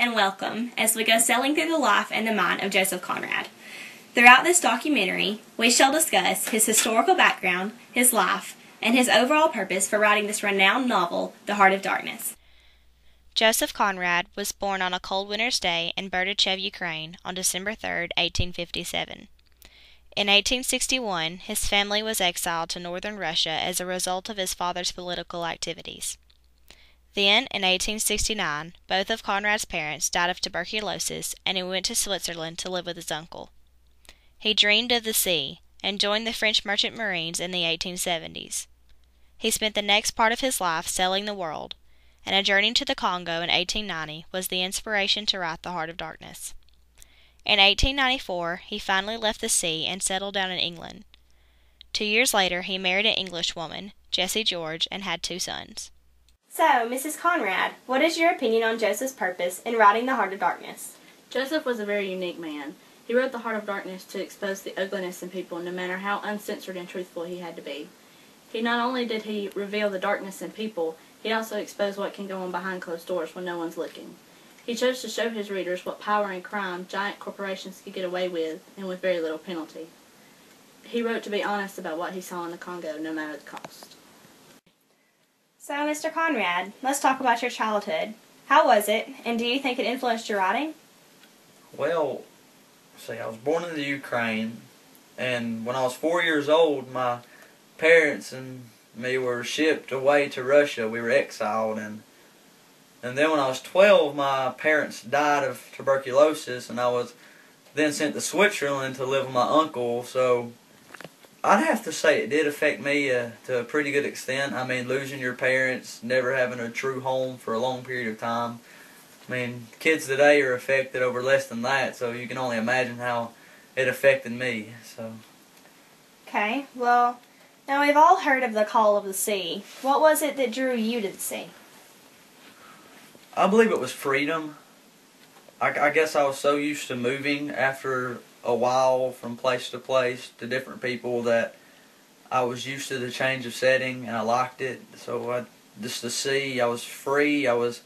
and welcome as we go sailing through the life and the mind of Joseph Conrad. Throughout this documentary, we shall discuss his historical background, his life, and his overall purpose for writing this renowned novel, The Heart of Darkness. Joseph Conrad was born on a cold winter's day in Berdichev, Ukraine, on December 3, 1857. In 1861, his family was exiled to northern Russia as a result of his father's political activities. Then, in 1869, both of Conrad's parents died of tuberculosis, and he went to Switzerland to live with his uncle. He dreamed of the sea, and joined the French merchant marines in the 1870s. He spent the next part of his life sailing the world, and a journey to the Congo in 1890 was the inspiration to write The Heart of Darkness. In 1894, he finally left the sea and settled down in England. 2 years later, he married an Englishwoman, Jessie George, and had 2 sons. So, Mrs. Conrad, what is your opinion on Joseph's purpose in writing The Heart of Darkness? Joseph was a very unique man. He wrote The Heart of Darkness to expose the ugliness in people, no matter how uncensored and truthful he had to be. Not only did he reveal the darkness in people, he also exposed what can go on behind closed doors when no one's looking. He chose to show his readers what power and crime giant corporations could get away with, and with very little penalty. He wrote to be honest about what he saw in the Congo, no matter the cost. So, Mr. Conrad, let's talk about your childhood. How was it, and do you think it influenced your writing? Well, see, I was born in the Ukraine, and when I was 4 years old, my parents and me were shipped away to Russia. We were exiled, and then when I was 12, my parents died of tuberculosis, and I was then sent to Switzerland to live with my uncle. So I'd have to say it did affect me to a pretty good extent. I mean, losing your parents, never having a true home for a long period of time. I mean, kids today are affected over less than that, so you can only imagine how it affected me. So. Okay, well, now we've all heard of the call of the sea. What was it that drew you to the sea? I believe it was freedom. I guess I was so used to moving after a while from place to place to different people that I was used to the change of setting, and I liked it. So just the sea, I was free. I was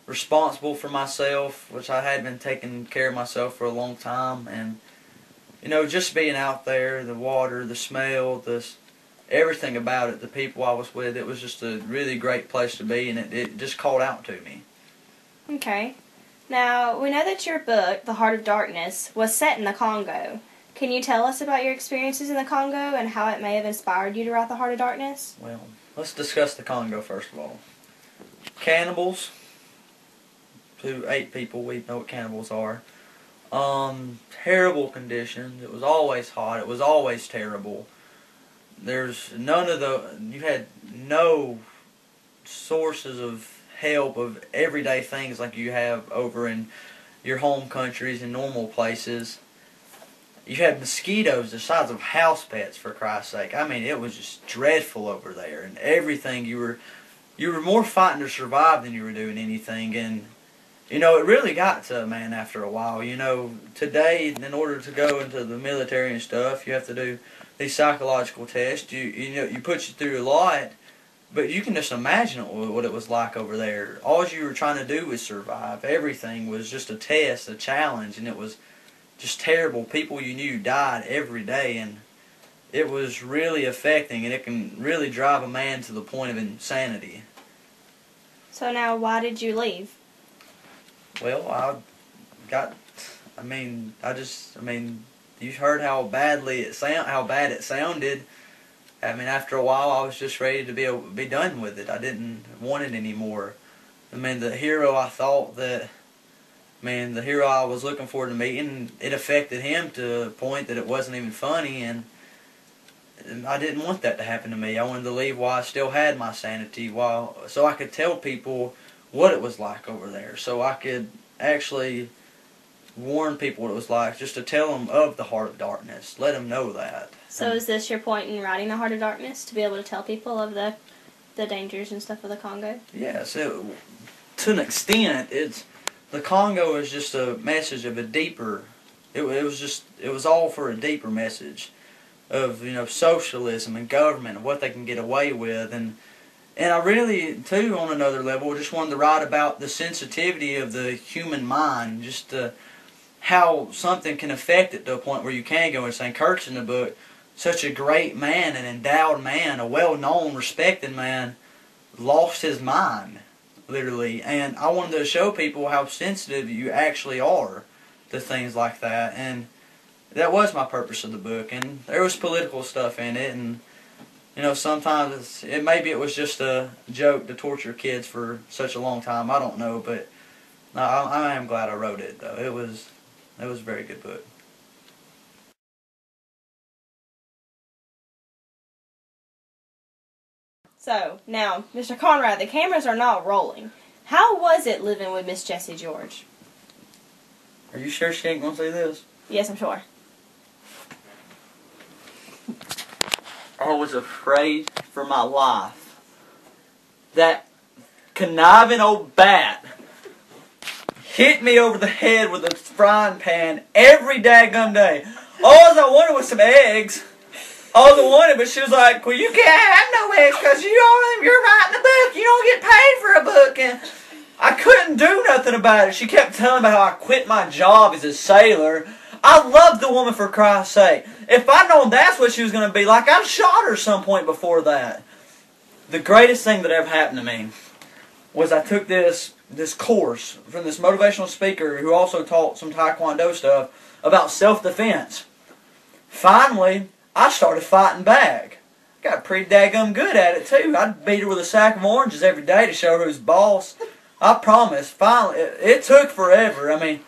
responsible for myself, which I had been taking care of myself for a long time. And just being out there, the water, the smell, everything about it, the people I was with, it was just a really great place to be, and it just called out to me. Okay. Now, we know that your book, The Heart of Darkness, was set in the Congo. Can you tell us about your experiences in the Congo and how it may have inspired you to write The Heart of Darkness? Well, let's discuss the Congo first of all. Cannibals, to 8 people, we know what cannibals are. Terrible conditions. It was always hot. It was always terrible. You had no sources of help of everyday things like you have over in your home countries and normal places. You had mosquitoes the size of house pets, for Christ's sake. I mean, it was just dreadful over there, and everything you were more fighting to survive than you were doing anything. And it really got to a man after a while. Today, in order to go into the military and stuff, you have to do these psychological tests. You put you through a lot. But you can just imagine what it was like over there. All you were trying to do was survive. Everything was just a test, a challenge, and it was just terrible. People you knew died every day, and it was really affecting, and it can really drive a man to the point of insanity. So now, why did you leave? Well, you heard how bad it sounded. I mean, after a while, I was just ready to be done with it. I didn't want it anymore. I mean, the hero I was looking forward to meeting, it affected him to a point that it wasn't even funny, and I didn't want that to happen to me. I wanted to leave while I still had my sanity, so I could tell people what it was like over there, so I could actually warn people what it was like, just to tell them of the Heart of Darkness, let them know that. So is this your point in writing The Heart of Darkness, to be able to tell people of the dangers and stuff of the Congo? Yes, to an extent, the Congo is just a message of a deeper. It was all for a deeper message of socialism and government and what they can get away with, and And I really, too, on another level, just wanted to write about the sensitivity of the human mind, just how something can affect it to a point where you can go insane. Kurt's in the book, such a great man, an endowed man, a well-known, respected man, lost his mind, literally. And I wanted to show people how sensitive you actually are to things like that. And that was my purpose of the book. And there was political stuff in it, and you know, sometimes maybe it was just a joke to torture kids for such a long time. I don't know, but no, I am glad I wrote it, though. It was a very good book. So, now, Mr. Conrad, the cameras are not rolling. How was it living with Miss Jessie George? Are you sure she ain't gonna say this? Yes, I'm sure. I was afraid for my life. That conniving old bat hit me over the head with a frying pan every daggum day. All I wanted was some eggs. All I wanted, but she was like, well, you can't have no eggs because you're writing a book. You don't get paid for a book. And I couldn't do nothing about it. She kept telling me how I quit my job as a sailor. I loved the woman, for Christ's sake. If I'd known that's what she was going to be like, I'd shot her some point before that. The greatest thing that ever happened to me was I took this course from this motivational speaker who also taught some Taekwondo stuff about self-defense. Finally, I started fighting back. Got pretty daggum good at it, too. I'd beat her with a sack of oranges every day to show her who's boss. I promise. Finally, it took forever. I mean,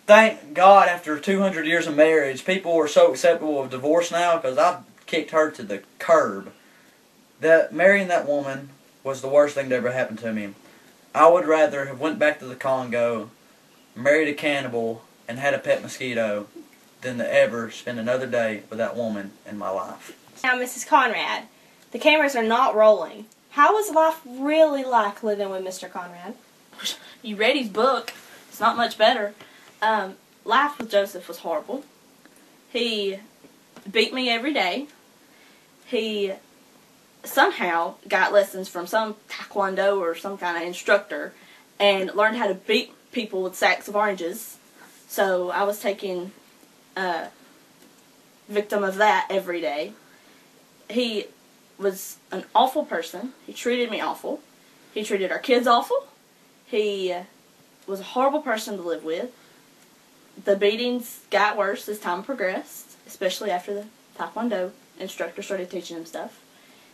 thank God after 200 years of marriage, people are so acceptable of divorce now because I kicked her to the curb. That marrying that woman was the worst thing that ever happened to me. I would rather have went back to the Congo, married a cannibal, and had a pet mosquito than to ever spend another day with that woman in my life. Now, Mrs. Conrad, the cameras are not rolling. How was life really like living with Mr. Conrad? You read his book. It's not much better. Life with Joseph was horrible. He beat me every day. He somehow got lessons from some Taekwondo or some kind of instructor and learned how to beat people with sacks of oranges. So I was taking victim of that every day. He was an awful person. He treated me awful. He treated our kids awful. He was a horrible person to live with. The beatings got worse as time progressed, especially after the Taekwondo instructor started teaching him stuff.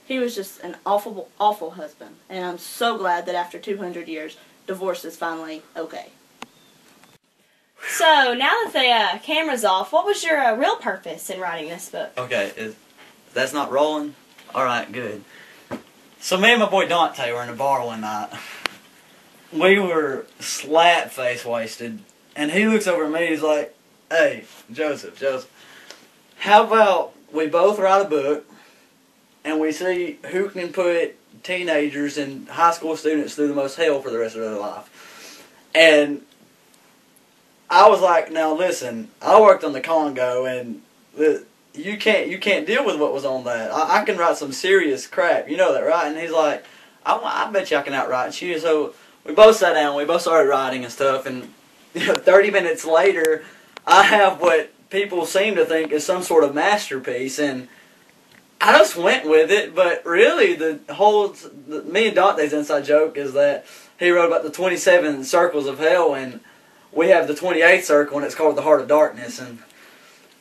He was just an awful, awful husband, and I'm so glad that after 200 years, divorce is finally okay. So, now that the camera's off, what was your real purpose in writing this book? Okay, that's not rolling? Alright, good. So me and my boy Dante were in a bar one night. We were slap-face wasted, and he looks over at me, he's like, hey, Joseph, how about we both write a book, and we see who can put teenagers and high school students through the most hell for the rest of their life. And I was like, now listen, I worked on the Congo, and you can't deal with what was on that. I can write some serious crap, you know that, right? And he's like, I bet you I can outwrite you. So we both sat down, we both started writing and stuff, and 30 minutes later, I have what people seem to think is some sort of masterpiece, and I just went with it. But really, me and Dante's inside joke is that he wrote about the 27 circles of hell, and we have the 28th circle, and it's called the Heart of Darkness, and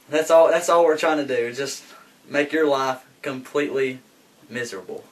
that's all we're trying to do, just make your life completely miserable.